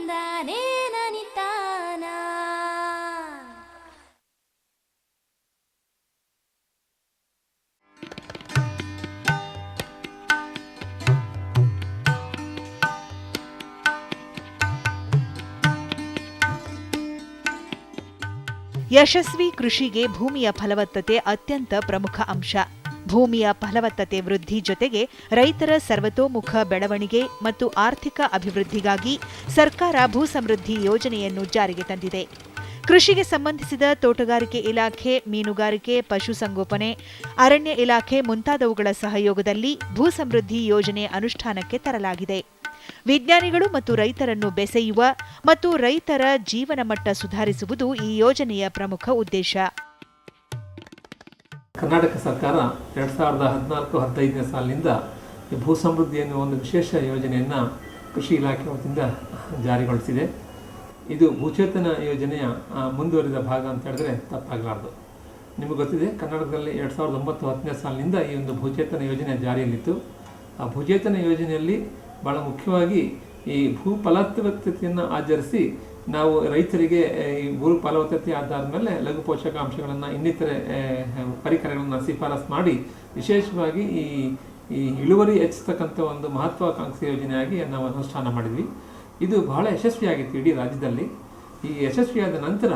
ತಂದಾನೇ ನನಿತಾನ. ಯಶಸ್ವಿ ಕೃಷಿಗೆ ಭೂಮಿಯ ಫಲವತ್ತತೆ ಅತ್ಯಂತ ಪ್ರಮುಖ ಅಂಶ. ಭೂಮಿಯ ಫಲವತ್ತತೆ ವೃದ್ಧಿ ಜೊತೆಗೆ ರೈತರ ಸರ್ವತೋಮುಖ ಬೆಳವಣಿಗೆ ಮತ್ತು ಆರ್ಥಿಕ ಅಭಿವೃದ್ಧಿಗಾಗಿ ಸರ್ಕಾರ ಭೂ ಸಮೃದ್ಧಿ ಯೋಜನೆಯನ್ನು ಜಾರಿಗೆ ತಂದಿದೆ. ಕೃಷಿಗೆ ಸಂಬಂಧಿಸಿದ ತೋಟಗಾರಿಕೆ ಇಲಾಖೆ, ಮೀನುಗಾರಿಕೆ, ಪಶುಸಂಗೋಪನೆ, ಅರಣ್ಯ ಇಲಾಖೆ ಮುಂತಾದವುಗಳ ಸಹಯೋಗದಲ್ಲಿ ಭೂ ಸಮೃದ್ಧಿ ಯೋಜನೆ ಅನುಷ್ಠಾನಕ್ಕೆ ತರಲಾಗಿದೆ. ವಿಜ್ಞಾನಿಗಳು ಮತ್ತು ರೈತರನ್ನು ಬೆಸೆಯುವ ಮತ್ತು ರೈತರ ಜೀವನ ಮಟ್ಟ ಸುಧಾರಿಸುವುದು ಈ ಯೋಜನೆಯ ಪ್ರಮುಖ ಉದ್ದೇಶ. ಕರ್ನಾಟಕ ಸರ್ಕಾರ 2014-15ನೇ ಸಾಲಿನಿಂದ ಭೂ ಸಮೃದ್ಧಿ ಎನ್ನುವ ಒಂದು ವಿಶೇಷ ಯೋಜನೆಯನ್ನು ಕೃಷಿ ಇಲಾಖೆ ವತಿಯಿಂದ ಜಾರಿಗೊಳಿಸಿದೆ. ಇದು ಭೂಚೇತನ ಯೋಜನೆಯ ಮುಂದುವರಿದ ಭಾಗ ಅಂತ ಹೇಳಿದ್ರೆ ತಪ್ಪಾಗಲಾರದು. ನಿಮಗೆ ಗೊತ್ತಿದೆ, ಕರ್ನಾಟಕದಲ್ಲಿ 2009-10ನೇ ಸಾಲಿನಿಂದ ಈ ಒಂದು ಭೂಚೇತನ ಯೋಜನೆ ಜಾರಿಯಲ್ಲಿತ್ತು. ಆ ಭೂಚೇತನ ಯೋಜನೆಯಲ್ಲಿ ಭಾಳ ಮುಖ್ಯವಾಗಿ ಈ ಭೂ ಫಲವತ್ತತೆಯನ್ನು ಆಧರಿಸಿ ನಾವು ರೈತರಿಗೆ ಈ ಭೂ ಫಲವತ್ತತೆ ಆಧಾರದ ಮೇಲೆ ಲಘು ಪೋಷಕಾಂಶಗಳನ್ನು, ಇನ್ನಿತರೆ ಪರಿಕರಗಳನ್ನು ಶಿಫಾರಸು ಮಾಡಿ ವಿಶೇಷವಾಗಿ ಈ ಇಳುವರಿ ಹೆಚ್ಚತಕ್ಕಂಥ ಒಂದು ಮಹತ್ವಾಕಾಂಕ್ಷಿ ಯೋಜನೆಯಾಗಿ ನಾವು ಅನುಷ್ಠಾನ ಮಾಡಿದ್ವಿ. ಇದು ಬಹಳ ಯಶಸ್ವಿಯಾಗಿತ್ತು ಇಡೀ ರಾಜ್ಯದಲ್ಲಿ. ಈ ಯಶಸ್ವಿಯಾದ ನಂತರ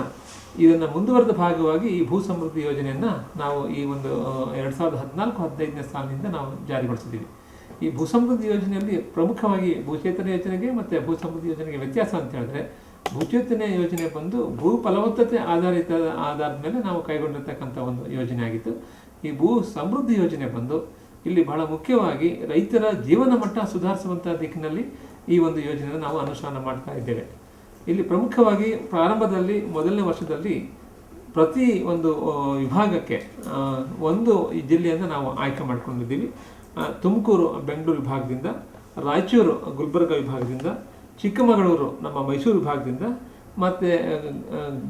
ಇದನ್ನು ಮುಂದುವರೆದ ಭಾಗವಾಗಿ ಈ ಭೂ ಸಮೃದ್ಧಿ ಯೋಜನೆಯನ್ನು ನಾವು ಈ ಒಂದು 2014-15ನೇ ಸಾಲಿನಿಂದ ನಾವು ಜಾರಿಗೊಳಿಸಿದ್ದೀವಿ. ಈ ಭೂ ಸಮೃದ್ಧಿ ಯೋಜನೆಯಲ್ಲಿ ಪ್ರಮುಖವಾಗಿ ಭೂಚೇತನ ಯೋಜನೆಗೆ ಮತ್ತು ಭೂ ಸಮೃದ್ಧಿ ಯೋಜನೆಗೆ ವ್ಯತ್ಯಾಸ ಅಂತ ಹೇಳಿದ್ರೆ, ಭೂಚೇತನ ಯೋಜನೆ ಬಂದು ಭೂ ಫಲವತ್ತತೆ ಆಧಾರದ ಮೇಲೆ ನಾವು ಕೈಗೊಂಡಿರ್ತಕ್ಕಂಥ ಒಂದು ಯೋಜನೆ ಆಗಿತ್ತು. ಈ ಭೂ ಸಮೃದ್ಧಿ ಯೋಜನೆ ಬಂದು ಇಲ್ಲಿ ಬಹಳ ಮುಖ್ಯವಾಗಿ ರೈತರ ಜೀವನ ಮಟ್ಟ ಸುಧಾರಿಸುವಂಥ ದಿಕ್ಕಿನಲ್ಲಿ ಈ ಒಂದು ಯೋಜನೆಯನ್ನು ನಾವು ಅನುಷ್ಠಾನ ಮಾಡ್ತಾ ಇದ್ದೇವೆ. ಇಲ್ಲಿ ಪ್ರಮುಖವಾಗಿ ಪ್ರಾರಂಭದಲ್ಲಿ ಮೊದಲನೇ ವರ್ಷದಲ್ಲಿ ಪ್ರತಿ ಒಂದು ವಿಭಾಗಕ್ಕೆ ಒಂದು ಜಿಲ್ಲೆಯನ್ನು ನಾವು ಆಯ್ಕೆ ಮಾಡ್ಕೊಂಡಿದ್ದೀವಿ. ತುಮಕೂರು ಬೆಂಗಳೂರು ವಿಭಾಗದಿಂದ, ರಾಯಚೂರು ಗುಲ್ಬರ್ಗ ವಿಭಾಗದಿಂದ, ಚಿಕ್ಕಮಗಳೂರು ನಮ್ಮ ಮೈಸೂರು ವಿಭಾಗದಿಂದ ಮತ್ತು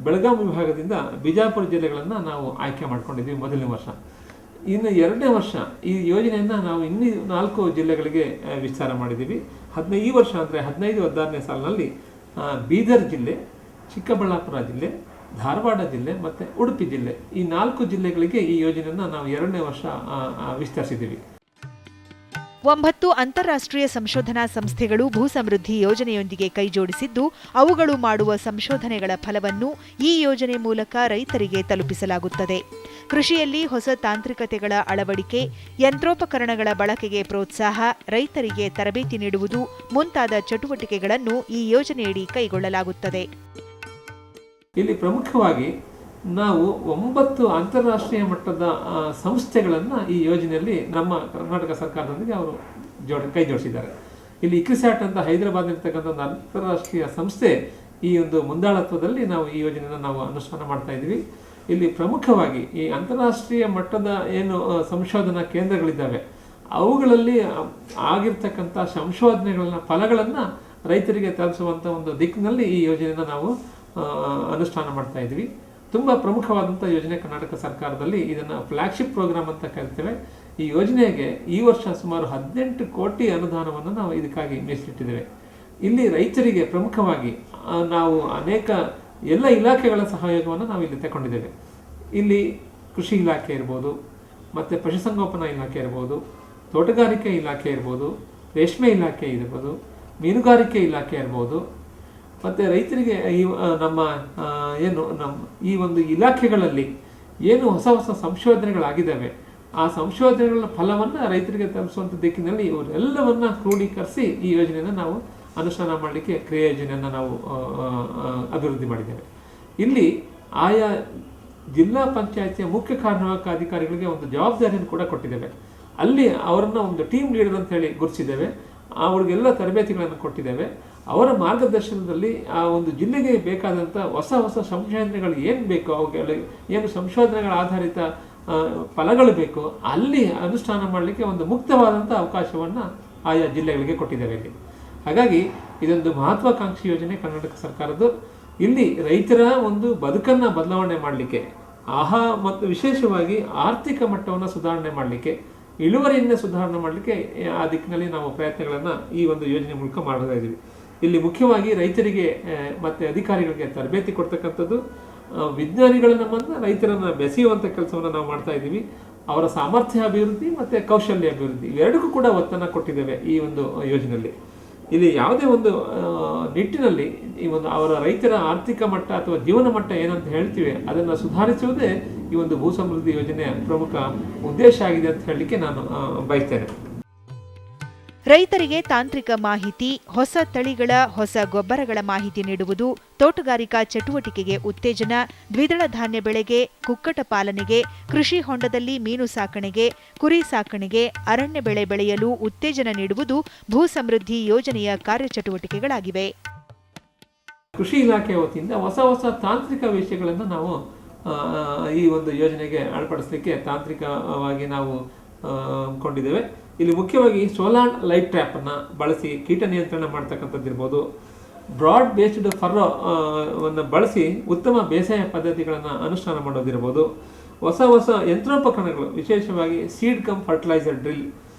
ಬೆಳಗಾವಿ ವಿಭಾಗದಿಂದ ಬಿಜಾಪುರ ಜಿಲ್ಲೆಗಳನ್ನು ನಾವು ಆಯ್ಕೆ ಮಾಡ್ಕೊಂಡಿದ್ದೀವಿ ಮೊದಲನೇ ವರ್ಷ. ಇನ್ನು ಎರಡನೇ ವರ್ಷ ಈ ಯೋಜನೆಯನ್ನು ನಾವು ಇನ್ನೂ 4 ಜಿಲ್ಲೆಗಳಿಗೆ ವಿಸ್ತಾರ ಮಾಡಿದ್ದೀವಿ. ಈ ವರ್ಷ ಅಂದರೆ 15-16ನೇ ಸಾಲಿನಲ್ಲಿ ಬೀದರ್ ಜಿಲ್ಲೆ, ಚಿಕ್ಕಬಳ್ಳಾಪುರ ಜಿಲ್ಲೆ, ಧಾರವಾಡ ಜಿಲ್ಲೆ ಮತ್ತು ಉಡುಪಿ ಜಿಲ್ಲೆ, ಈ 4 ಜಿಲ್ಲೆಗಳಿಗೆ ಈ ಯೋಜನೆಯನ್ನು ನಾವು ಎರಡನೇ ವರ್ಷ ವಿಸ್ತರಿಸಿದ್ದೀವಿ. 9 ಅಂತಾರಾಷ್ಟ್ರೀಯ ಸಂಶೋಧನಾ ಸಂಸ್ಥೆಗಳು ಭೂ ಸಮೃದ್ಧಿ ಯೋಜನೆಯೊಂದಿಗೆ ಕೈಜೋಡಿಸಿದ್ದು, ಅವುಗಳು ಮಾಡುವ ಸಂಶೋಧನೆಗಳ ಫಲವನ್ನು ಈ ಯೋಜನೆ ಮೂಲಕ ರೈತರಿಗೆ ತಲುಪಿಸಲಾಗುತ್ತದೆ. ಕೃಷಿಯಲ್ಲಿ ಹೊಸ ತಾಂತ್ರಿಕತೆಗಳ ಅಳವಡಿಕೆ, ಯಂತ್ರೋಪಕರಣಗಳ ಬಳಕೆಗೆ ಪ್ರೋತ್ಸಾಹ, ರೈತರಿಗೆ ತರಬೇತಿ ನೀಡುವುದು ಮುಂತಾದ ಚಟುವಟಿಕೆಗಳನ್ನು ಈ ಯೋಜನೆಯಡಿ ಕೈಗೊಳ್ಳಲಾಗುತ್ತದೆ. ಇಲ್ಲಿ ಪ್ರಮುಖವಾಗಿ ನಾವು 9 ಅಂತಾರಾಷ್ಟ್ರೀಯ ಮಟ್ಟದ ಸಂಸ್ಥೆಗಳನ್ನು ಈ ಯೋಜನೆಯಲ್ಲಿ ನಮ್ಮ ಕರ್ನಾಟಕ ಸರ್ಕಾರದೊಂದಿಗೆ ಅವರು ಕೈ ಜೋಡಿಸಿದ್ದಾರೆ. ಇಲ್ಲಿ ಇಕ್ರಿಸ್ಯಾಟ್ ಅಂತ ಹೈದರಾಬಾದ್ನಲ್ಲಿರ್ತಕ್ಕಂಥ ಒಂದು ಅಂತಾರಾಷ್ಟ್ರೀಯ ಸಂಸ್ಥೆ ಈ ಒಂದು ಮುಂದಾಳತ್ವದಲ್ಲಿ ನಾವು ಈ ಯೋಜನೆಯನ್ನು ನಾವು ಅನುಷ್ಠಾನ ಮಾಡ್ತಾ ಇದ್ದೀವಿ. ಇಲ್ಲಿ ಪ್ರಮುಖವಾಗಿ ಈ ಅಂತಾರಾಷ್ಟ್ರೀಯ ಮಟ್ಟದ ಏನು ಸಂಶೋಧನಾ ಕೇಂದ್ರಗಳಿದ್ದಾವೆ, ಅವುಗಳಲ್ಲಿ ಆಗಿರ್ತಕ್ಕಂಥ ಸಂಶೋಧನೆಗಳನ್ನ ಫಲಗಳನ್ನು ರೈತರಿಗೆ ತಲುಪಿಸುವಂಥ ಒಂದು ದಿಕ್ಕಿನಲ್ಲಿ ಈ ಯೋಜನೆಯನ್ನು ನಾವು ಅನುಷ್ಠಾನ ಮಾಡ್ತಾ ಇದ್ವಿ. ತುಂಬ ಪ್ರಮುಖವಾದಂಥ ಯೋಜನೆ ಕರ್ನಾಟಕ ಸರ್ಕಾರದಲ್ಲಿ. ಇದನ್ನು ಫ್ಲ್ಯಾಗ್ಶಿಪ್ ಪ್ರೋಗ್ರಾಮ್ ಅಂತ ಕರಿತೇವೆ. ಈ ಯೋಜನೆಗೆ ಈ ವರ್ಷ ಸುಮಾರು 18 ಕೋಟಿ ಅನುದಾನವನ್ನು ನಾವು ಇದಕ್ಕಾಗಿ ಮೀಸಲಿಟ್ಟಿದ್ದೇವೆ. ಇಲ್ಲಿ ರೈತರಿಗೆ ಪ್ರಮುಖವಾಗಿ ನಾವು ಅನೇಕ ಎಲ್ಲ ಇಲಾಖೆಗಳ ಸಹಯೋಗವನ್ನು ನಾವು ಇಲ್ಲಿ ತಗೊಂಡಿದ್ದೇವೆ. ಇಲ್ಲಿ ಕೃಷಿ ಇಲಾಖೆ ಇರ್ಬೋದು, ಮತ್ತು ಪಶುಸಂಗೋಪನಾ ಇಲಾಖೆ ಇರ್ಬೋದು, ತೋಟಗಾರಿಕೆ ಇಲಾಖೆ ಇರ್ಬೋದು, ರೇಷ್ಮೆ ಇಲಾಖೆ ಇರ್ಬೋದು, ಮೀನುಗಾರಿಕೆ ಇಲಾಖೆ ಇರ್ಬೋದು, ಮತ್ತು ರೈತರಿಗೆ ನಮ್ಮ ಈ ಒಂದು ಇಲಾಖೆಗಳಲ್ಲಿ ಏನು ಹೊಸ ಹೊಸ ಸಂಶೋಧನೆಗಳಾಗಿದ್ದಾವೆ, ಆ ಸಂಶೋಧನೆಗಳ ಫಲವನ್ನು ರೈತರಿಗೆ ತಲುಪಿಸುವಂಥ ದಿಕ್ಕಿನಲ್ಲಿ ಇವರೆಲ್ಲವನ್ನ ಕ್ರೋಢೀಕರಿಸಿ ಈ ಯೋಜನೆಯನ್ನು ನಾವು ಅನುಷ್ಠಾನ ಮಾಡಲಿಕ್ಕೆ ಕ್ರಿಯಾ ಯೋಜನೆಯನ್ನು ನಾವು ಅಭಿವೃದ್ಧಿ ಮಾಡಿದ್ದೇವೆ. ಇಲ್ಲಿ ಆಯಾ ಜಿಲ್ಲಾ ಪಂಚಾಯತಿಯ ಮುಖ್ಯ ಕಾರ್ಯನಿರ್ವಾಹಕ ಅಧಿಕಾರಿಗಳಿಗೆ ಒಂದು ಜವಾಬ್ದಾರಿಯನ್ನು ಕೂಡ ಕೊಟ್ಟಿದ್ದೇವೆ. ಅಲ್ಲಿ ಅವರನ್ನು ಒಂದು ಟೀಮ್ ಲೀಡರ್ ಅಂತ ಹೇಳಿ ಗುರುತಿಸಿದ್ದೇವೆ. ಅವ್ರಿಗೆಲ್ಲ ತರಬೇತಿಗಳನ್ನು ಕೊಟ್ಟಿದ್ದೇವೆ. ಅವರ ಮಾರ್ಗದರ್ಶನದಲ್ಲಿ ಆ ಒಂದು ಜಿಲ್ಲೆಗೆ ಬೇಕಾದಂಥ ಹೊಸ ಹೊಸ ಸಂಶೋಧನೆಗಳು ಏನು ಬೇಕೋ, ಅವುಗಳ ಏನು ಸಂಶೋಧನೆಗಳ ಆಧಾರಿತ ಫಲಗಳು ಬೇಕು, ಅಲ್ಲಿ ಅನುಷ್ಠಾನ ಮಾಡಲಿಕ್ಕೆ ಒಂದು ಮುಕ್ತವಾದಂಥ ಅವಕಾಶವನ್ನು ಆಯಾ ಜಿಲ್ಲೆಗಳಿಗೆ ಕೊಟ್ಟಿದ್ದೇವೆ ಇಲ್ಲಿ. ಹಾಗಾಗಿ ಇದೊಂದು ಮಹತ್ವಾಕಾಂಕ್ಷಿ ಯೋಜನೆ ಕರ್ನಾಟಕ ಸರ್ಕಾರದ್ದು. ಇಲ್ಲಿ ರೈತರ ಒಂದು ಬದುಕನ್ನು ಬದಲಾವಣೆ ಮಾಡಲಿಕ್ಕೆ, ಮತ್ತು ವಿಶೇಷವಾಗಿ ಆರ್ಥಿಕ ಮಟ್ಟವನ್ನು ಸುಧಾರಣೆ ಮಾಡಲಿಕ್ಕೆ, ಇಳುವರಿಯನ್ನು ಸುಧಾರಣೆ ಮಾಡಲಿಕ್ಕೆ ಆ ದಿಕ್ಕಿನಲ್ಲಿ ನಾವು ಪ್ರಯತ್ನಗಳನ್ನು ಈ ಒಂದು ಯೋಜನೆ ಮೂಲಕ ಮಾಡ್ತಾ ಇದ್ದೀವಿ. ಇಲ್ಲಿ ಮುಖ್ಯವಾಗಿ ರೈತರಿಗೆ ಮತ್ತು ಅಧಿಕಾರಿಗಳಿಗೆ ತರಬೇತಿ ಕೊಡ್ತಕ್ಕಂಥದ್ದು, ವಿಜ್ಞಾನಿಗಳನ್ನ ಬಂದು ರೈತರನ್ನು ಬೆಸೆಯುವಂಥ ಕೆಲಸವನ್ನು ನಾವು ಮಾಡ್ತಾ ಇದ್ದೀವಿ. ಅವರ ಸಾಮರ್ಥ್ಯ ಅಭಿವೃದ್ಧಿ ಮತ್ತು ಕೌಶಲ್ಯ ಅಭಿವೃದ್ಧಿ ಇವೆರಡಕ್ಕೂ ಕೂಡ ಒತ್ತನ್ನು ಕೊಟ್ಟಿದ್ದೇವೆ ಈ ಒಂದು ಯೋಜನೆಯಲ್ಲಿ. ಇಲ್ಲಿ ಯಾವುದೇ ಒಂದು ನಿಟ್ಟಿನಲ್ಲಿ ಈ ಒಂದು ಅವರ ರೈತರ ಆರ್ಥಿಕ ಮಟ್ಟ ಅಥವಾ ಜೀವನ ಮಟ್ಟ ಏನಂತ ಹೇಳ್ತೀವಿ ಅದನ್ನು ಸುಧಾರಿಸುವುದೇ ಈ ಒಂದು ಭೂ ಸಮೃದ್ಧಿ ಯೋಜನೆಯ ಪ್ರಮುಖ ಉದ್ದೇಶ ಆಗಿದೆ ಅಂತ ಹೇಳಲಿಕ್ಕೆ ನಾನು ಬಯಸ್ತೇನೆ. ರೈತರಿಗೆ ತಾಂತ್ರಿಕ ಮಾಹಿತಿ, ಹೊಸ ತಳಿಗಳ, ಹೊಸ ಗೊಬ್ಬರಗಳ ಮಾಹಿತಿ ನೀಡುವುದು, ತೋಟಗಾರಿಕಾ ಚಟುವಟಿಕೆಗೆ ಉತ್ತೇಜನ, ದ್ವಿದಳ ಧಾನ್ಯ ಬೆಳೆಗೆ, ಕುಕ್ಕಟ ಪಾಲನೆಗೆ, ಕೃಷಿ ಹೊಂಡದಲ್ಲಿ ಮೀನು ಸಾಕಣೆಗೆ, ಕುರಿ ಸಾಕಣೆಗೆ, ಅರಣ್ಯ ಬೆಳೆ ಬೆಳೆಯಲು ಉತ್ತೇಜನ ನೀಡುವುದು ಭೂ ಸಮೃದ್ಧಿ ಯೋಜನೆಯ ಕಾರ್ಯಚಟುವಟಿಕೆಗಳಾಗಿವೆ. ಕೃಷಿ ಇಲಾಖೆಯ ವತಿಯಿಂದ ಹೊಸ ಹೊಸ ತಾಂತ್ರಿಕ ವಿಷಯಗಳನ್ನು ನಾವು ಈ ಒಂದು ಯೋಜನೆಗೆ ಅಳವಡಿಸಲಿಕ್ಕೆ ತಾಂತ್ರಿಕವಾಗಿ ನಾವು ಕೊಂಡಿದ್ದೇವೆ. ಇಲ್ಲಿ ಮುಖ್ಯವಾಗಿ ಸೋಲಾರ್ ಲೈಟ್ ಟ್ರ್ಯಾಪನ್ನು ಬಳಸಿ ಕೀಟ ನಿಯಂತ್ರಣ ಮಾಡ್ತಕ್ಕಂಥದ್ದಿರ್ಬೋದು, ಬ್ರಾಡ್ ಬೇಸ್ಡ್ ಫರ್ರೋವನ್ನು ಬಳಸಿ ಉತ್ತಮ ಬೇಸಾಯ ಪದ್ಧತಿಗಳನ್ನು ಅನುಷ್ಠಾನ ಮಾಡೋದಿರ್ಬೋದು, ಹೊಸ ಹೊಸ ಯಂತ್ರೋಪಕರಣಗಳು ವಿಶೇಷವಾಗಿ ಸೀಡ್ ಕಮ್ ಫರ್ಟಿಲೈಸರ್ ಡ್ರಿಲ್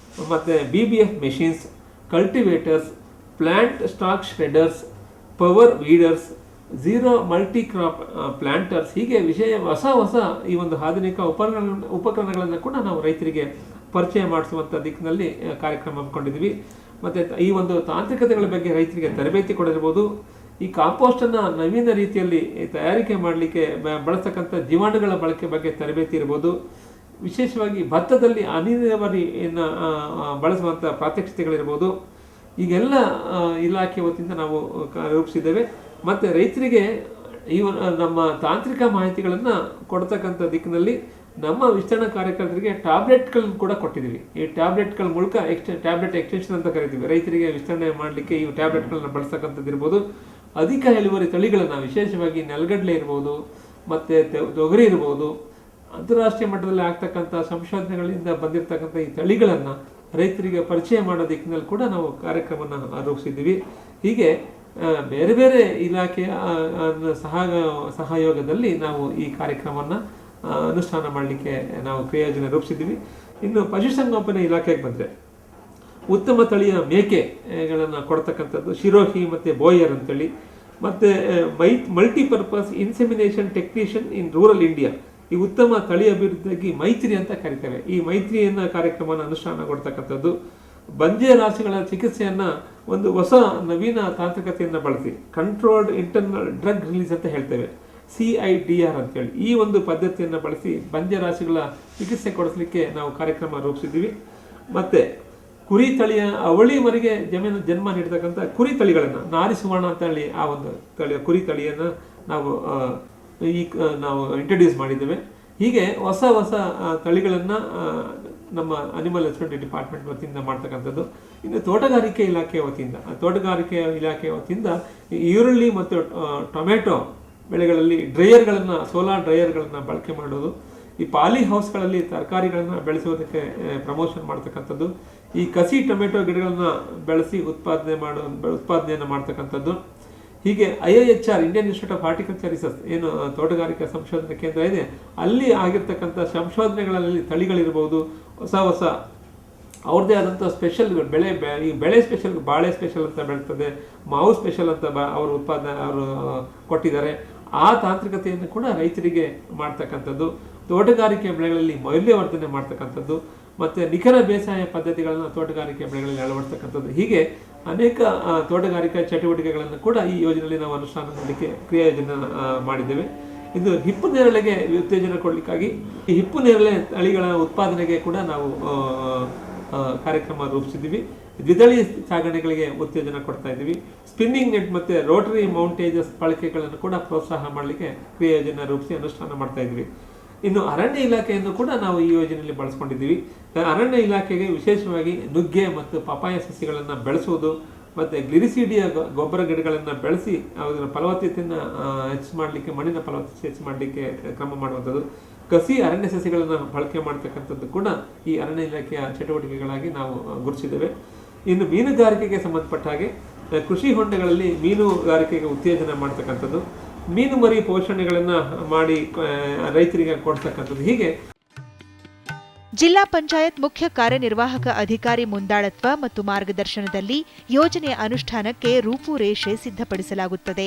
ಮತ್ತು BBF machines, cultivators, plant stalk shredders, power weeders, zero multi crop planters, ಹೀಗೆ ಹೊಸ ಹೊಸ ಈ ಒಂದು ಆಧುನಿಕ ಉಪಕರಣಗಳನ್ನು ಕೂಡ ನಾವು ರೈತರಿಗೆ ಪರಿಚಯ ಮಾಡಿಸುವಂಥ ದಿಕ್ಕಿನಲ್ಲಿ ಕಾರ್ಯಕ್ರಮ ಹಮ್ಮಿಕೊಂಡಿದ್ವಿ. ಮತ್ತು ಈ ಒಂದು ತಾಂತ್ರಿಕತೆಗಳ ಬಗ್ಗೆ ರೈತರಿಗೆ ತರಬೇತಿ ಕೊಡಿರ್ಬೋದು. ಈ ಕಾಂಪೋಸ್ಟನ್ನು ನವೀನ ರೀತಿಯಲ್ಲಿ ತಯಾರಿಕೆ ಮಾಡಲಿಕ್ಕೆ ಬಳಸ್ತಕ್ಕಂಥ ಜೀವಾಣುಗಳ ಬಳಕೆ ಬಗ್ಗೆ ತರಬೇತಿ ಇರ್ಬೋದು. ವಿಶೇಷವಾಗಿ ಭತ್ತದಲ್ಲಿ ಹನಿ ನೀರಾವರಿಯನ್ನು ಬಳಸುವಂಥ ಪ್ರಾತ್ಯಕ್ಷಿತೆಗಳಿರ್ಬೋದು. ಈಗೆಲ್ಲ ಇಲಾಖೆ ವತಿಯಿಂದ ನಾವು ರೂಪಿಸಿದ್ದೇವೆ. ಮತ್ತು ರೈತರಿಗೆ ಈ ನಮ್ಮ ತಾಂತ್ರಿಕ ಮಾಹಿತಿಗಳನ್ನು ಕೊಡ್ತಕ್ಕಂಥ ದಿಕ್ಕಿನಲ್ಲಿ ನಮ್ಮ ವಿಸ್ತರಣಾ ಕಾರ್ಯಕರ್ತರಿಗೆ ಟ್ಯಾಬ್ಲೆಟ್ಗಳನ್ನು ಕೂಡ ಕೊಟ್ಟಿದ್ದೀವಿ. ಈ ಟ್ಯಾಬ್ಲೆಟ್ಗಳ ಮೂಲಕ ಟ್ಯಾಬ್ಲೆಟ್ ಎಕ್ಸ್ಟೆನ್ಷನ್ ಅಂತ ಕರಿತೀವಿ. ರೈತರಿಗೆ ವಿಸ್ತರಣೆ ಮಾಡಲಿಕ್ಕೆ ಈ ಟ್ಯಾಬ್ಲೆಟ್ಗಳನ್ನ ಬಳಸ್ತಕ್ಕಂಥದ್ದು ಇರ್ಬೋದು. ಅಧಿಕ ಇಳುವರಿ ತಳಿಗಳನ್ನು ವಿಶೇಷವಾಗಿ ನೆಲಗಡಲೆ ಇರ್ಬೋದು, ಮತ್ತು ತೊಗರಿ ಇರ್ಬೋದು, ಅಂತಾರಾಷ್ಟ್ರೀಯ ಮಟ್ಟದಲ್ಲಿ ಆಗ್ತಕ್ಕಂಥ ಸಂಶೋಧನೆಗಳಿಂದ ಬಂದಿರತಕ್ಕಂಥ ಈ ತಳಿಗಳನ್ನು ರೈತರಿಗೆ ಪರಿಚಯ ಮಾಡೋ ದಿಕ್ಕಿನಲ್ಲಿ ಕೂಡ ನಾವು ಕಾರ್ಯಕ್ರಮವನ್ನು ರೂಪಿಸಿದ್ದೀವಿ. ಹೀಗೆ ಬೇರೆ ಬೇರೆ ಇಲಾಖೆಯ ಸಹಯೋಗದಲ್ಲಿ ನಾವು ಈ ಕಾರ್ಯಕ್ರಮವನ್ನು ಅನುಷ್ಠಾನ ಮಾಡಲಿಕ್ಕೆ ನಾವು ಕ್ರಿಯಾಯೋಜನೆ ರೂಪಿಸಿದ್ದೀವಿ. ಇನ್ನು ಪಶುಸಂಗೋಪನೆ ಇಲಾಖೆಗೆ ಬಂದರೆ ಉತ್ತಮ ತಳಿಯ ಮೇಕೆಗಳನ್ನು ಕೊಡ್ತಕ್ಕಂಥದ್ದು ಶಿರೋಹಿ ಮತ್ತು ಬೋಯರ್ ಅಂತೇಳಿ, ಮತ್ತು multipurpose insemination technician in rural India, ಈ ಉತ್ತಮ ತಳಿ ಅಭಿವೃದ್ಧಿಯಾಗಿ ಮೈತ್ರಿ ಅಂತ ಕರಿತೇವೆ. ಈ ಮೈತ್ರಿಯನ್ನು ಕಾರ್ಯಕ್ರಮವನ್ನು ಅನುಷ್ಠಾನಗೊಳ್ತಕ್ಕಂಥದ್ದು. ಬಂಜೆ ರಾಶಿಗಳ ಚಿಕಿತ್ಸೆಯನ್ನು ಒಂದು ಹೊಸ ನವೀನ ತಾಂತ್ರಿಕತೆಯನ್ನು ಬಳಸಿ ಕಂಟ್ರೋಲ್ಡ್ ಇಂಟರ್ನಲ್ ಡ್ರಗ್ ರಿಲೀಸ್ ಅಂತ ಹೇಳ್ತೇವೆ, CIDR ಅಂತೇಳಿ ಈ ಒಂದು ಪದ್ಧತಿಯನ್ನು ಬಳಸಿ ಬಂಜೆ ರಾಶಿಗಳ ಚಿಕಿತ್ಸೆ ಕೊಡಿಸಲಿಕ್ಕೆ ನಾವು ಕಾರ್ಯಕ್ರಮ ರೂಪಿಸಿದ್ದೀವಿ. ಮತ್ತು ಕುರಿ ತಳಿಯ ಅವಳಿ ಮರಿಗೆ ಜನ್ಮ ನೀಡತಕ್ಕಂಥ ಕುರಿ ತಳಿಗಳನ್ನು ನಾರಿ ಸುವರ್ಣ ಅಂತ ಹೇಳಿ ಆ ಒಂದು ಕುರಿ ತಳಿಯನ್ನು ನಾವು ಇಂಟ್ರೊಡ್ಯೂಸ್ ಮಾಡಿದ್ದೇವೆ. ಹೀಗೆ ಹೊಸ ಹೊಸ ತಳಿಗಳನ್ನು ನಮ್ಮ ಅನಿಮಲ್ ಹಸ್ಬೆಂಡ್ರಿ ಡಿಪಾರ್ಟ್ಮೆಂಟ್ ವತಿಯಿಂದ ಮಾಡ್ತಕ್ಕಂಥದ್ದು. ಇನ್ನು ತೋಟಗಾರಿಕೆ ಇಲಾಖೆಯ ವತಿಯಿಂದ ಈರುಳ್ಳಿ ಮತ್ತು ಟೊಮೆಟೊ ಬೆಳೆಗಳಲ್ಲಿ ಸೋಲಾರ್ ಡ್ರೈಯರ್ಗಳನ್ನು ಬಳಕೆ ಮಾಡೋದು, ಈ ಪಾಲಿ ಹೌಸ್ಗಳಲ್ಲಿ ತರಕಾರಿಗಳನ್ನು ಬೆಳೆಸೋದಕ್ಕೆ ಪ್ರಮೋಷನ್ ಮಾಡ್ತಕ್ಕಂಥದ್ದು, ಈ ಕಸಿ ಟೊಮೆಟೊ ಗಿಡಗಳನ್ನು ಬೆಳೆಸಿ ಉತ್ಪಾದನೆಯನ್ನು ಮಾಡ್ತಕ್ಕಂಥದ್ದು. ಹೀಗೆ IIHR Indian institute of horticulture research ಏನು ತೋಟಗಾರಿಕಾ ಸಂಶೋಧನಾ ಕೇಂದ್ರ ಇದೆ, ಅಲ್ಲಿ ಆಗಿರ್ತಕ್ಕಂಥ ಸಂಶೋಧನೆಗಳಲ್ಲಿ ತಳಿಗಳಿರ್ಬೋದು, ಹೊಸ ಹೊಸ ಅವ್ರದ್ದೇ ಆದಂಥ ಸ್ಪೆಷಲ್ ಬೆಳೆ ಸ್ಪೆಷಲ್, ಬಾಳೆ ಸ್ಪೆಷಲ್ ಅಂತ ಬೆಳ್ತದೆ, ಮಾವು ಸ್ಪೆಷಲ್ ಅಂತ ಅವರು ಕೊಟ್ಟಿದ್ದಾರೆ. ಆ ತಾಂತ್ರಿಕತೆಯನ್ನು ಕೂಡ ರೈತರಿಗೆ ಮಾಡ್ತಕ್ಕಂಥದ್ದು, ತೋಟಗಾರಿಕೆ ಬೆಳೆಗಳಲ್ಲಿ ಮೌಲ್ಯವರ್ಧನೆ ಮಾಡ್ತಕ್ಕಂಥದ್ದು, ಮತ್ತು ನಿಖರ ಬೇಸಾಯ ಪದ್ಧತಿಗಳನ್ನು ತೋಟಗಾರಿಕೆ ಬೆಳೆಗಳಲ್ಲಿ ಅಳವಡಿಸ್ತಕ್ಕಂಥದ್ದು. ಹೀಗೆ ಅನೇಕ ತೋಟಗಾರಿಕಾ ಚಟುವಟಿಕೆಗಳನ್ನು ಕೂಡ ಈ ಯೋಜನೆಯಲ್ಲಿ ನಾವು ಅನುಷ್ಠಾನ ಮಾಡಲಿಕ್ಕೆ ಕ್ರಿಯಾಯೋಜನೆ ಮಾಡಿದ್ದೇವೆ. ಇದು ಹಿಪ್ಪು ನೇರಳೆಗೆ ಉತ್ತೇಜನ ಕೊಡಲಿಕ್ಕಾಗಿ ಈ ಹಿಪ್ಪು ನೇರಳೆ ತಳಿಗಳ ಉತ್ಪಾದನೆಗೆ ಕೂಡ ನಾವು ಕಾರ್ಯಕ್ರಮ ರೂಪಿಸಿದ್ದೀವಿ. ದ್ವಿದಳಿ ಸಾಗಣೆಗಳಿಗೆ ಉತ್ತೇಜನ ಕೊಡ್ತಾ ಇದ್ದೀವಿ. ಸ್ಪಿನ್ನಿಂಗ್ ನೆಟ್ ಮತ್ತು ರೋಟರಿ ಮೌಂಟೇಜಸ್ ಬಳಕೆಗಳನ್ನು ಕೂಡ ಪ್ರೋತ್ಸಾಹ ಮಾಡಲಿಕ್ಕೆ ಕ್ರಿಯಾಯೋಜನೆ ರೂಪಿಸಿ ಅನುಷ್ಠಾನ ಮಾಡ್ತಾ ಇದ್ದೀವಿ. ಇನ್ನು ಅರಣ್ಯ ಇಲಾಖೆಯನ್ನು ಕೂಡ ನಾವು ಈ ಯೋಜನೆಯಲ್ಲಿ ಬಳಸ್ಕೊಂಡಿದ್ದೀವಿ. ಅರಣ್ಯ ಇಲಾಖೆಗೆ ವಿಶೇಷವಾಗಿ ನುಗ್ಗೆ ಮತ್ತು ಪಪಾಯ ಸಸಿಗಳನ್ನು ಬೆಳೆಸುವುದು, ಮತ್ತು ಗ್ಲಿರಿಸಿಡಿಯ ಗೊಬ್ಬರ ಗಿಡಗಳನ್ನು ಬೆಳೆಸಿ ಅದರ ಫಲವತ್ತತೆಯನ್ನು ಹೆಚ್ಚು ಮಾಡಲಿಕ್ಕೆ, ಮಣ್ಣಿನ ಫಲವತ್ತತೆ ಹೆಚ್ಚು ಮಾಡಲಿಕ್ಕೆ ಕ್ರಮ ಮಾಡುವಂಥದ್ದು, ಕಸಿ ಅರಣ್ಯ ಸಸಿಗಳನ್ನು ಬಳಕೆ ಮಾಡ್ತಕ್ಕಂಥದ್ದು ಕೂಡ ಈ ಅರಣ್ಯ ಇಲಾಖೆಯ ಚಟುವಟಿಕೆಗಳಾಗಿ ನಾವು ಗುರುತಿಸಿದ್ದೇವೆ. ಇನ್ನು ಮೀನುಗಾರಿಕೆಗೆ ಸಂಬಂಧಪಟ್ಟ ಹಾಗೆ ಕೃಷಿ ಹೊಂಡಗಳಲ್ಲಿ ಮೀನುಗಾರಿಕೆಗೆ ಉತ್ತೇಜನ ಮಾಡ್ತಕ್ಕಂಥದ್ದು, ಮೀನು ಮರಿ ಪೋಷಣೆಗಳನ್ನು ಮಾಡಿ ರೈತರಿಗೆ ಕೊಡ್ತಕ್ಕಂಥದ್ದು. ಹೀಗೆ ಜಿಲ್ಲಾ ಪಂಚಾಯತ್ ಮುಖ್ಯ ಕಾರ್ಯನಿರ್ವಾಹಕ ಅಧಿಕಾರಿ ಮುಂದಾಳತ್ವ ಮತ್ತು ಮಾರ್ಗದರ್ಶನದಲ್ಲಿ ಯೋಜನೆಯ ಅನುಷ್ಠಾನಕ್ಕೆ ರೂಪುರೇಷೆ ಸಿದ್ಧಪಡಿಸಲಾಗುತ್ತದೆ.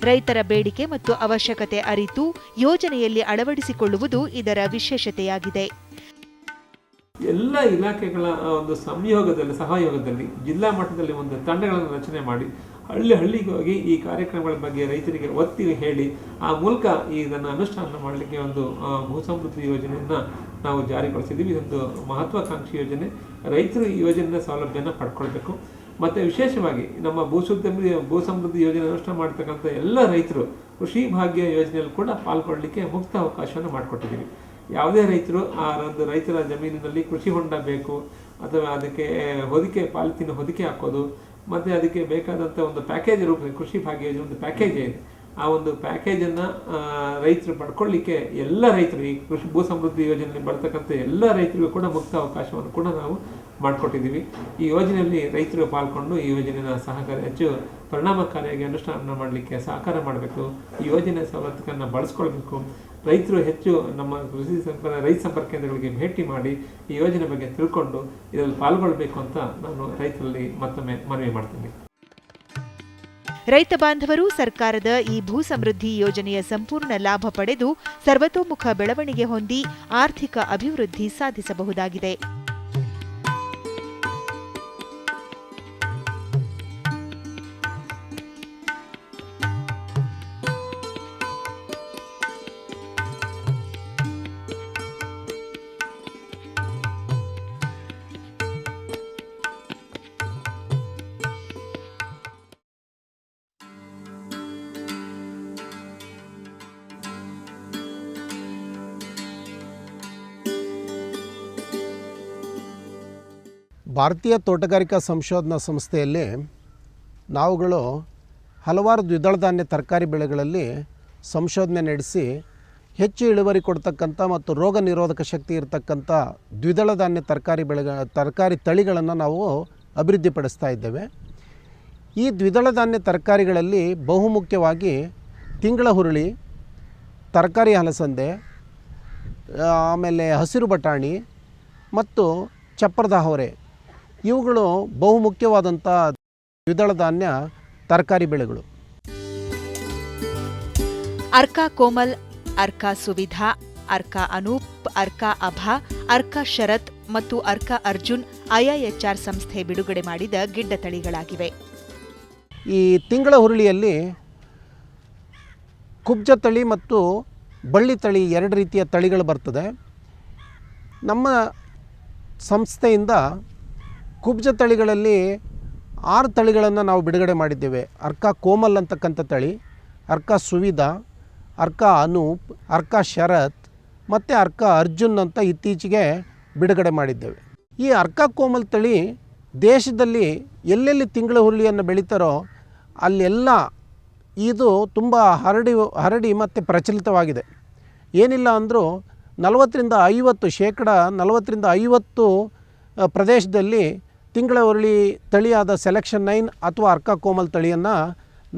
ರೈತರ ಬೇಡಿಕೆ ಮತ್ತು ಅವಶ್ಯಕತೆ ಅರಿತು ಯೋಜನೆಯಲ್ಲಿ ಅಳವಡಿಸಿಕೊಳ್ಳುವುದು ಇದರ ವಿಶೇಷತೆಯಾಗಿದೆ. ಎಲ್ಲ ಇಲಾಖೆಗಳ ಒಂದು ಸಹಯೋಗದಲ್ಲಿ ಜಿಲ್ಲಾ ಮಟ್ಟದಲ್ಲಿ ಒಂದು ತಂಡಗಳನ್ನು ರಚನೆ ಮಾಡಿ ಹಳ್ಳಿಗೆ ಹೋಗಿ ಈ ಕಾರ್ಯಕ್ರಮಗಳ ಬಗ್ಗೆ ರೈತರಿಗೆ ಒತ್ತಿ ಹೇಳಿ ಆ ಮೂಲಕ ಇದನ್ನು ಅನುಷ್ಠಾನ ಮಾಡಲಿಕ್ಕೆ ಒಂದು ಭೂ ಸಮೃದ್ಧಿ ಯೋಜನೆಯನ್ನು ನಾವು ಜಾರಿಗೊಳಿಸಿದ್ದೀವಿ. ಇದೊಂದು ಮಹತ್ವಾಕಾಂಕ್ಷಿ ಯೋಜನೆ. ರೈತರು ಈ ಯೋಜನೆಯ ಸೌಲಭ್ಯನ ಪಡ್ಕೊಳ್ಬೇಕು. ಮತ್ತು ವಿಶೇಷವಾಗಿ ನಮ್ಮ ಭೂ ಸಮೃದ್ಧಿ ಯೋಜನೆ ಅನುಷ್ಠಾನ ಮಾಡ್ತಕ್ಕಂಥ ಎಲ್ಲ ರೈತರು ಕೃಷಿ ಭಾಗ್ಯ ಯೋಜನೆಯಲ್ಲಿ ಕೂಡ ಪಾಲ್ಗೊಳ್ಳಲಿಕ್ಕೆ ಮುಕ್ತ ಅವಕಾಶವನ್ನು ಮಾಡಿಕೊಟ್ಟಿದ್ದೀವಿ. ಯಾವುದೇ ರೈತರು ಆ ಒಂದು ರೈತರ ಜಮೀನಿನಲ್ಲಿ ಕೃಷಿ ಹೊಂಡ ಬೇಕು ಅಥವಾ ಅದಕ್ಕೆ ಪಾಲಿಥೀನ್ ಹೊದಿಕೆ ಹಾಕೋದು ಮತ್ತು ಅದಕ್ಕೆ ಬೇಕಾದಂಥ ಒಂದು ಪ್ಯಾಕೇಜ್ ರೂಪದಲ್ಲಿ ಕೃಷಿ ಭಾಗ್ಯ ಯೋಜನೆ ಒಂದು ಪ್ಯಾಕೇಜ್ ಇದೆ. ಆ ಒಂದು ಪ್ಯಾಕೇಜನ್ನು ರೈತರು ಪಡ್ಕೊಳ್ಳಿಕ್ಕೆ ಎಲ್ಲ ರೈತರು ಈ ಭೂ ಸಮೃದ್ಧಿ ಯೋಜನೆಯಲ್ಲಿ ಬರ್ತಕ್ಕಂಥ ಎಲ್ಲ ರೈತರಿಗೂ ಕೂಡ ಮುಕ್ತ ಅವಕಾಶವನ್ನು ಕೂಡ ನಾವು ಮಾಡಿಕೊಟ್ಟಿದ್ದೀವಿ. ಈ ಯೋಜನೆಯಲ್ಲಿ ರೈತರು ಪಾಲ್ಗೊಂಡು ಈ ಯೋಜನೆಯ ಹೆಚ್ಚು ಪರಿಣಾಮಕಾರಿಯಾಗಿ ಅನುಷ್ಠಾನ ಮಾಡಲಿಕ್ಕೆ ಸಹಕಾರ ಮಾಡಬೇಕು. ಈ ಯೋಜನೆ ಸವಲತ್ತುಗಳನ್ನು ಬಳಸ್ಕೊಳ್ಬೇಕು. ರೈತರು ಹೆಚ್ಚು ನಮ್ಮ ರೈತ ಸಂಪರ್ಕ ಕೇಂದ್ರಗಳಿಗೆ ಭೇಟಿ ಮಾಡಿ ಈ ಯೋಜನೆ ಬಗ್ಗೆ ತಿಳ್ಕೊಂಡು ಇದರಲ್ಲಿ ಪಾಲ್ಗೊಳ್ಬೇಕು ಅಂತ ನಾನು ರೈತರಲ್ಲಿ ಮತ್ತೊಮ್ಮೆ ಮನವಿ ಮಾಡ್ತೀನಿ. ರೈತ ಬಾಂಧವರು ಸರ್ಕಾರದ ಈ ಭೂ ಸಮೃದ್ಧಿ ಯೋಜನೆಯ ಸಂಪೂರ್ಣ ಲಾಭ ಪಡೆದು ಸರ್ವತೋಮುಖ ಬೆಳವಣಿಗೆ ಹೊಂದಿ ಆರ್ಥಿಕ ಅಭಿವೃದ್ಧಿ ಸಾಧಿಸಬಹುದಾಗಿದೆ. ಭಾರತೀಯ ತೋಟಗಾರಿಕಾ ಸಂಶೋಧನಾ ಸಂಸ್ಥೆಯಲ್ಲಿ ನಾವುಗಳು ಹಲವಾರು ದ್ವಿದಳ ಧಾನ್ಯ ತರಕಾರಿ ಬೆಳೆಗಳಲ್ಲಿ ಸಂಶೋಧನೆ ನಡೆಸಿ ಹೆಚ್ಚು ಇಳುವರಿ ಕೊಡ್ತಕ್ಕಂಥ ಮತ್ತು ರೋಗ ನಿರೋಧಕ ಶಕ್ತಿ ಇರತಕ್ಕಂಥ ದ್ವಿದಳ ಧಾನ್ಯ ತರಕಾರಿ ತಳಿಗಳನ್ನು ನಾವು ಅಭಿವೃದ್ಧಿಪಡಿಸ್ತಾ ಇದ್ದೇವೆ. ಈ ದ್ವಿದಳ ಧಾನ್ಯ ತರಕಾರಿಗಳಲ್ಲಿ ಬಹುಮುಖ್ಯವಾಗಿ ತಿಂಗಳ ಹುರುಳಿ, ತರಕಾರಿ ಹಲಸಂದೆ, ಆಮೇಲೆ ಹಸಿರು ಬಟಾಣಿ ಮತ್ತು ಚಪ್ಪರದ ಅವರೆ ಇವುಗಳು ಬಹುಮುಖ್ಯವಾದಂಥ ದ್ವಿದಳ ಧಾನ್ಯ ತರಕಾರಿ ಬೆಳೆಗಳು. ಅರ್ಕಾ ಕೋಮಲ್, ಅರ್ಕಾ ಸುವಿಧಾ, ಅರ್ಕಾ ಅನೂಪ್, ಅರ್ಕಾ ಅಭಾ, ಅರ್ಕಾ ಶರತ್ ಮತ್ತು ಅರ್ಕಾ ಅರ್ಜುನ್ IIHR ಸಂಸ್ಥೆ ಬಿಡುಗಡೆ ಮಾಡಿದ ಗಿಡ್ಡ ತಳಿಗಳಾಗಿವೆ. ಈ ತಿಂಗಳ ಹುರುಳಿಯಲ್ಲಿ ಕುಬ್ಜ ತಳಿ ಮತ್ತು ಬಳ್ಳಿ ತಳಿ ಎರಡು ರೀತಿಯ ತಳಿಗಳು ಬರ್ತದೆ. ನಮ್ಮ ಸಂಸ್ಥೆಯಿಂದ ಕುಬ್ಜ ತಳಿಗಳಲ್ಲಿ 6 ತಳಿಗಳನ್ನು ನಾವು ಬಿಡುಗಡೆ ಮಾಡಿದ್ದೇವೆ. ಅರ್ಕಾ ಕೋಮಲ್ ಅಂತಕ್ಕಂಥ ತಳಿ, ಅರ್ಕಾ ಸುವಿಧಾ, ಅರ್ಕಾ ಅನೂಪ್, ಅರ್ಕಾ ಶರತ್ ಮತ್ತು ಅರ್ಕಾ ಅರ್ಜುನ್ ಅಂತ ಇತ್ತೀಚೆಗೆ ಬಿಡುಗಡೆ ಮಾಡಿದ್ದೇವೆ. ಈ ಅರ್ಕಾ ಕೋಮಲ್ ತಳಿ ದೇಶದಲ್ಲಿ ಎಲ್ಲೆಲ್ಲಿ ತಿಂಗಳ ಹುರುಳಿಯನ್ನು ಬೆಳೀತಾರೋ ಅಲ್ಲೆಲ್ಲ ಇದು ತುಂಬ ಹರಡಿ ಮತ್ತು ಪ್ರಚಲಿತವಾಗಿದೆ. ಏನಿಲ್ಲ ಅಂದರೂ 40-50% ಪ್ರದೇಶದಲ್ಲಿ ತಿಂಗಳ ಹುರುಳಿ ತಳಿಯಾದ ಸೆಲೆಕ್ಷನ್ 9 ಅಥವಾ ಅರ್ಕಾ ಕೋಮಲ್ ತಳಿಯನ್ನು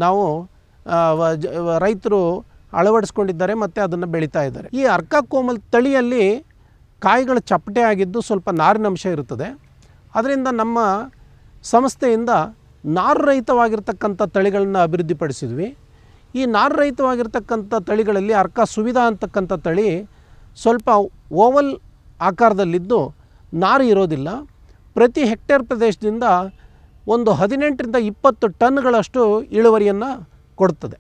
ನಾವು ರೈತರು ಅಳವಡಿಸ್ಕೊಂಡಿದ್ದಾರೆ ಮತ್ತು ಅದನ್ನು ಬೆಳೀತಾ ಇದ್ದಾರೆ. ಈ ಅರ್ಕಾ ಕೋಮಲ್ ತಳಿಯಲ್ಲಿ ಕಾಯಿಗಳು ಚಪ್ಪಟೆ ಆಗಿದ್ದು ಸ್ವಲ್ಪ ನಾರಿನಂಶ ಇರುತ್ತದೆ. ಅದರಿಂದ ನಮ್ಮ ಸಂಸ್ಥೆಯಿಂದ ನಾರುರಹಿತವಾಗಿರ್ತಕ್ಕಂಥ ತಳಿಗಳನ್ನು ಅಭಿವೃದ್ಧಿಪಡಿಸಿದ್ವಿ. ಈ ನಾರುರಹಿತವಾಗಿರ್ತಕ್ಕಂಥ ತಳಿಗಳಲ್ಲಿ ಅರ್ಕಾ ಸುವಿಧಾ ಅಂತಕ್ಕಂಥ ತಳಿ ಸ್ವಲ್ಪ ಓವಲ್ ಆಕಾರದಲ್ಲಿದ್ದು ನಾರು ಇರೋದಿಲ್ಲ. ಪ್ರತಿ ಹೆಕ್ಟೇರ್ ಪ್ರದೇಶದಿಂದ ಒಂದು 18-20 ಟನ್ಗಳಷ್ಟು ಇಳುವರಿಯನ್ನು ಕೊಡುತ್ತದೆ.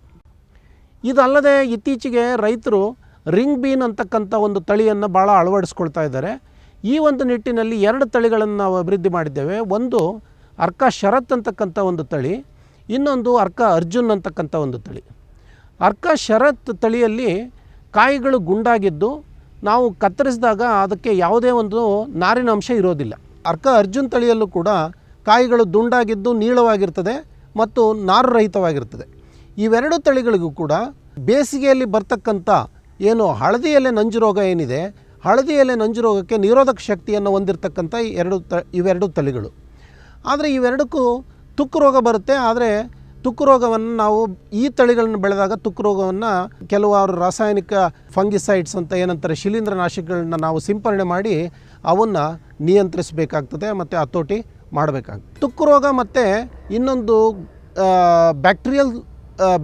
ಇದಲ್ಲದೆ ಇತ್ತೀಚೆಗೆ ರೈತರು ರಿಂಗ್ ಬೀನ್ ಅಂತಕ್ಕಂಥ ಒಂದು ತಳಿಯನ್ನು ಭಾಳ ಅಳವಡಿಸ್ಕೊಳ್ತಾ ಇದ್ದಾರೆ. ಈ ಒಂದು ನಿಟ್ಟಿನಲ್ಲಿ 2 ತಳಿಗಳನ್ನು ನಾವು ಅಭಿವೃದ್ಧಿ ಮಾಡಿದ್ದೇವೆ. ಒಂದು ಅರ್ಕಾ ಶರತ್ ಅಂತಕ್ಕಂಥ ಒಂದು ತಳಿ, ಇನ್ನೊಂದು ಅರ್ಕಾ ಅರ್ಜುನ್ ಅಂತಕ್ಕಂಥ ಒಂದು ತಳಿ. ಅರ್ಕಾ ಶರತ್ ತಳಿಯಲ್ಲಿ ಕಾಯಿಗಳು ಗುಂಡಾಗಿದ್ದು ನಾವು ಕತ್ತರಿಸಿದಾಗ ಅದಕ್ಕೆ ಯಾವುದೇ ಒಂದು ನಾರಿನ ಅಂಶ ಇರೋದಿಲ್ಲ. ಅರ್ಕಾ ಅರ್ಜುನ್ ತಳಿಯಲ್ಲೂ ಕೂಡ ಕಾಯಿಗಳು ದುಂಡಾಗಿದ್ದು ನೀಳವಾಗಿರ್ತದೆ ಮತ್ತು ನಾರುರಹಿತವಾಗಿರ್ತದೆ. ಇವೆರಡು ತಳಿಗಳಿಗೂ ಕೂಡ ಬೇಸಿಗೆಯಲ್ಲಿ ಬರ್ತಕ್ಕಂಥ ಏನು ಹಳದಿ ಎಲೆ ನಂಜು ರೋಗ ಏನಿದೆ, ಹಳದಿ ಎಲೆ ನಂಜು ರೋಗಕ್ಕೆ ನಿರೋಧಕ ಶಕ್ತಿಯನ್ನು ಹೊಂದಿರತಕ್ಕಂಥ ಇವೆರಡು ತಳಿಗಳು. ಆದರೆ ಇವೆರಡಕ್ಕೂ ತುಕ್ಕು ರೋಗ ಬರುತ್ತೆ. ಆದರೆ ತುಕ್ಕು ರೋಗವನ್ನು ನಾವು ಈ ತಳಿಗಳನ್ನು ಬೆಳೆದಾಗ ತುಕ್ಕು ರೋಗವನ್ನು ಕೆಲವಾರು ರಾಸಾಯನಿಕ ಫಂಗಿಸೈಡ್ಸ್ ಅಂತ ಏನಂತಾರೆ ಶಿಲೀಂಧ್ರನಾಶಕಗಳನ್ನ ನಾವು ಸಿಂಪರಣೆ ಮಾಡಿ ಅವನ್ನು ನಿಯಂತ್ರಿಸಬೇಕಾಗ್ತದೆ ಮತ್ತು ಹತೋಟಿ ಮಾಡಬೇಕಾಗ್ತದೆ. ತುಕ್ಕು ರೋಗ ಮತ್ತು ಇನ್ನೊಂದು ಬ್ಯಾಕ್ಟೀರಿಯಲ್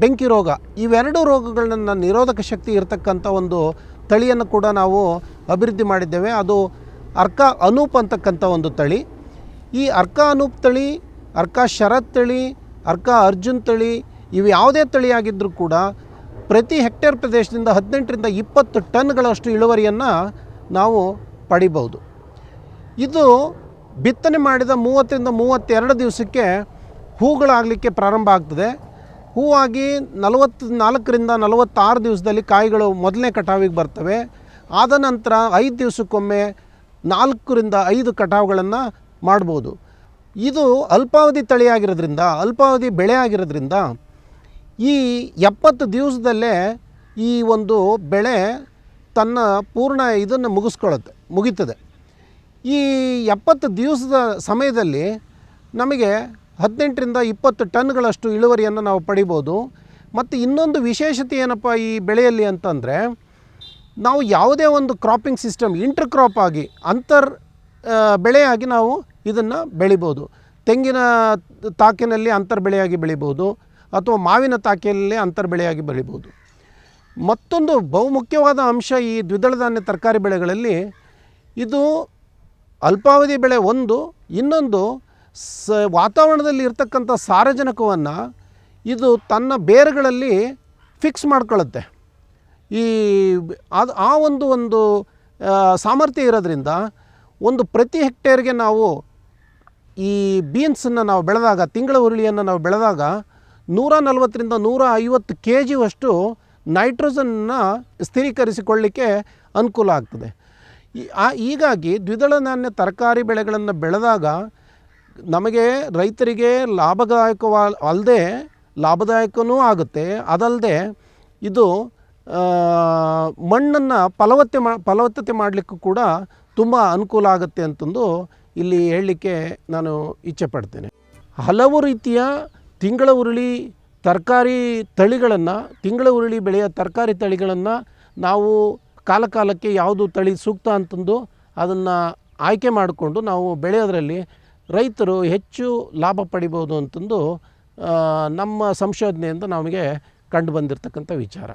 ಬೆಂಕಿ ರೋಗ, ಇವೆರಡು ರೋಗಗಳನ್ನು ನಿರೋಧಕ ಶಕ್ತಿ ಇರತಕ್ಕಂಥ ಒಂದು ತಳಿಯನ್ನು ಕೂಡ ನಾವು ಅಭಿವೃದ್ಧಿ ಮಾಡಿದ್ದೇವೆ. ಅದು ಅರ್ಕಾ ಅನೂಪ್ ಅಂತಕ್ಕಂಥ ಒಂದು ತಳಿ. ಈ ಅರ್ಕಾ ಅನೂಪ್ ತಳಿ, ಅರ್ಕಾ ಶರತ್ ತಳಿ, ಅರ್ಕಾ ಅರ್ಜುನ್ ತಳಿ, ಇವು ಯಾವುದೇ ತಳಿಯಾಗಿದ್ದರೂ ಕೂಡ ಪ್ರತಿ ಹೆಕ್ಟೇರ್ ಪ್ರದೇಶದಿಂದ 18ರಿಂದ 20 ಟನ್ಗಳಷ್ಟು ಇಳುವರಿಯನ್ನು ನಾವು ಪಡಿಬೋದು. ಇದು ಬಿತ್ತನೆ ಮಾಡಿದ 30ರಿಂದ 32 ದಿವಸಕ್ಕೆ ಹೂಗಳಾಗಲಿಕ್ಕೆ ಪ್ರಾರಂಭ ಆಗ್ತದೆ. ಹೂವಾಗಿ 44ರಿಂದ 46 ದಿವಸದಲ್ಲಿ ಕಾಯಿಗಳು ಮೊದಲನೇ ಕಟಾವಿಗೆ ಬರ್ತವೆ. ಆದ ನಂತರ 5 ದಿವಸಕ್ಕೊಮ್ಮೆ 4ರಿಂದ 5 ಕಟಾವುಗಳನ್ನು ಮಾಡ್ಬೋದು. ಇದು ಅಲ್ಪಾವಧಿ ತಳಿಯಾಗಿರೋದ್ರಿಂದ, ಅಲ್ಪಾವಧಿ ಬೆಳೆ ಆಗಿರೋದ್ರಿಂದ ಈ 70 ದಿವಸದಲ್ಲೇ ಈ ಒಂದು ಬೆಳೆ ತನ್ನ ಪೂರ್ಣ ಇದನ್ನು ಮುಗೀತದೆ. ಈ 70 ದಿವಸದ ಸಮಯದಲ್ಲಿ ನಮಗೆ 18ರಿಂದ 20 ಟನ್ಗಳಷ್ಟು ಇಳುವರಿಯನ್ನು ನಾವು ಪಡಿಬೋದು. ಮತ್ತು ಇನ್ನೊಂದು ವಿಶೇಷತೆ ಏನಪ್ಪ ಈ ಬೆಳೆಯಲ್ಲಿ ಅಂತಂದರೆ, ನಾವು ಯಾವುದೇ ಒಂದು ಕ್ರಾಪಿಂಗ್ ಸಿಸ್ಟಮ್ ಇಂಟರ್ ಕ್ರಾಪ್ ಆಗಿ ಬೆಳೆಯಾಗಿ ನಾವು ಇದನ್ನು ಬೆಳಿಬೋದು. ತೆಂಗಿನ ತಾಕಿನಲ್ಲಿ ಅಂತರ್ ಬೆಳೆಯಾಗಿ ಬೆಳಿಬೋದು, ಅಥವಾ ಮಾವಿನ ತಾಕಿನಲ್ಲಿ ಅಂತರ್ ಬೆಳೆಯಾಗಿ ಬೆಳಿಬೋದು. ಮತ್ತೊಂದು ಬಹುಮುಖ್ಯವಾದ ಅಂಶ ಈ ದ್ವಿದಳ ಧಾನ್ಯ ತರಕಾರಿ ಬೆಳೆಗಳಲ್ಲಿ, ಇದು ಅಲ್ಪಾವಧಿ ಬೆಳೆ ಒಂದು, ಇನ್ನೊಂದು ವಾತಾವರಣದಲ್ಲಿ ಇರ್ತಕ್ಕಂಥ ಸಾರಜನಕವನ್ನು ಇದು ತನ್ನ ಬೇರುಗಳಲ್ಲಿ ಫಿಕ್ಸ್ ಮಾಡ್ಕೊಳ್ಳುತ್ತೆ. ಆ ಒಂದು ಸಾಮರ್ಥ್ಯ ಇರೋದ್ರಿಂದ ಪ್ರತಿ ಹೆಕ್ಟೇರ್ಗೆ ನಾವು ಈ ಬೀನ್ಸನ್ನು ನಾವು ಬೆಳೆದಾಗ, ತಿಂಗಳ ಹುರುಳಿಯನ್ನು ನಾವು ಬೆಳೆದಾಗ 140ರಿಂದ 150 kgವಷ್ಟು ನೈಟ್ರೋಜನ್ನ ಸ್ಥಿರೀಕರಿಸಿಕೊಳ್ಳಲಿಕ್ಕೆ ಅನುಕೂಲ ಆಗ್ತದೆ. ಹೀಗಾಗಿ ದ್ವಿದಳ ಧಾನ್ಯ ತರಕಾರಿ ಬೆಳೆಗಳನ್ನು ಬೆಳೆದಾಗ ನಮಗೆ ರೈತರಿಗೆ ಲಾಭದಾಯಕವೂ ಆಗುತ್ತೆ. ಅದಲ್ಲದೆ ಇದು ಮಣ್ಣನ್ನು ಫಲವತ್ತತೆ ಮಾಡಲಿಕ್ಕೂ ಕೂಡ ತುಂಬ ಅನುಕೂಲ ಆಗುತ್ತೆ ಅಂತಂದು ಇಲ್ಲಿ ಹೇಳಲಿಕ್ಕೆ ನಾನು ಇಚ್ಛೆ ಪಡ್ತೇನೆ. ಹಲವು ರೀತಿಯ ತಿಂಗಳ ಹುರುಳಿ ತರಕಾರಿ ತಳಿಗಳನ್ನು, ತಿಂಗಳ ಹುರುಳಿ ಬೆಳೆಯ ತರಕಾರಿ ತಳಿಗಳನ್ನು ನಾವು ಕಾಲಕಾಲಕ್ಕೆ ಯಾವುದು ತಳಿ ಸೂಕ್ತ ಅಂತಂದು ಅದನ್ನು ಆಯ್ಕೆ ಮಾಡಿಕೊಂಡು ನಾವು ಬೆಳೆಯೋದ್ರಲ್ಲಿ ರೈತರು ಹೆಚ್ಚು ಲಾಭ ಪಡಿಬೋದು ಅಂತಂದು ನಮ್ಮ ಸಂಶೋಧನೆಯಿಂದ ನಮಗೆ ಕಂಡು ಬಂದಿರತಕ್ಕಂಥ ವಿಚಾರ.